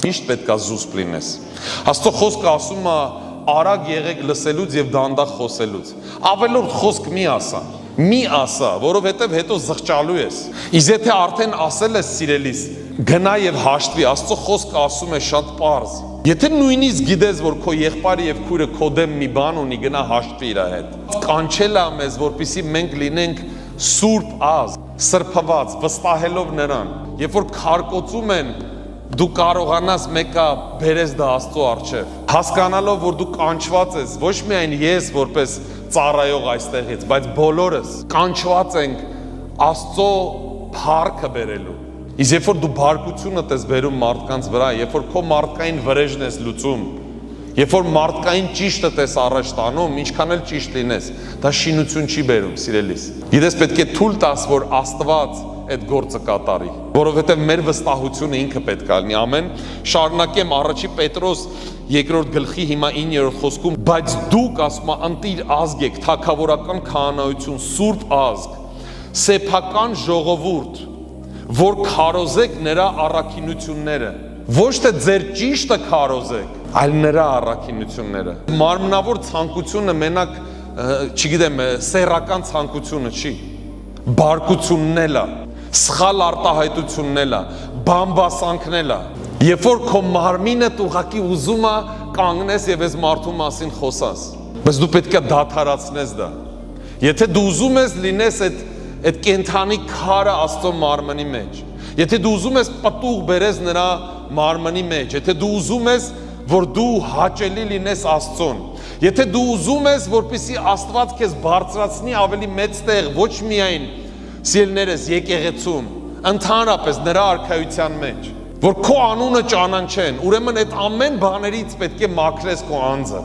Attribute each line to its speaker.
Speaker 1: Միշտ պետք է զուսպ լինես։ Աստծո խոսքը ասում է արագ եղեք լսելուց եւ դանդաղ խոսելուց։ Ավելորդ խոսք մի ասա։ Մի ասա, որովհետև հետո զղջալու ես։ Իսկ եթե արդեն ասել ես սիրելիս, գնա եւ հաշտվի, Աստծո խոսքը ասում է շատ պարզ։ Եթե նույնիսկ գիտես, որ քո եղբայրը եւ քույրը քո դեմ մի բան ունի, գնա հաշտվի իր հետ։ Կանչել է մեզ, որպեսզի մենք լինենք սուրբ ազգ, սրբված, վստահելով նրան։ Երբ որ քարկոծում են, դու կարողանաս մեկը բերես դա Աստծո առջև, հասկանալով, որ դու կանչված ես, ոչ միայն ես որպես ծառայող այստեղից, բայց բոլորս կանչված ենք Աստծո փառքը բերելու։ Իսկ երբ որ դու բարկությունդ ես բերում մարդկանց վրա, երբ որ քո մարդկային վրեժն ես լուծում, երբ որ մարդկային ճիշտը ես առաջ տանում, ինչքան էլ ճիշտ լինես, դա շինություն չի բերում, սիրելիս։ Գիտես, պետք է թույլ տաս, որ Աստված այդ գործը կատարի, որովհետև մեր վստահությունը ինքը պետք է լինի, ամեն։ Շարունակեմ առաջի Պետրոս 2-րդ գլխի հիմա 9-րդ խոսքում, բայց դուք ասում է ընտիր ազգ եք, թագավորական քահանայություն, սուրբ ազգ, սեփական ժողովուրդ, որ քարոզեք նրա առաքինությունները, ոչ թե ձեր ճիշտը քարոզեք, այլ նրա առաքինությունները։ Մարմնավոր ցանկությունը մենակ, չգիտեմ, սեռական ցանկությունը չի, բարկությունն էլ է, սխալ արտահայտությունն էլ է, բամբասանքն էլ է։ Երբ որ քո մարմինը ուղղակի ուզում է կանգնես եւ այս մարդու մասին խոսաս, բայց դու պետք է դադարացնես դա։ Եթե դու ուզում ես լինես այդ կենթանի քարը Աստծո մարմնի մեջ, եթե դու ուզում ես պտուղ բերես նրա մարմնի մեջ, եթե դու ուզում ես, որ դու հաճելի լինես Աստծուն, եթե դու ուզում ես, որպեսզի Աստված քեզ բարձրացնի ավելի մեծ տեղ, ոչ միայն սիրելիներս եկեղեցում, ընդհանրապես նրա արքայության մեջ, որ քո անունը ճանաչեն, ուրեմն այդ ամեն բաներից պետք է մաքրես քո անձը։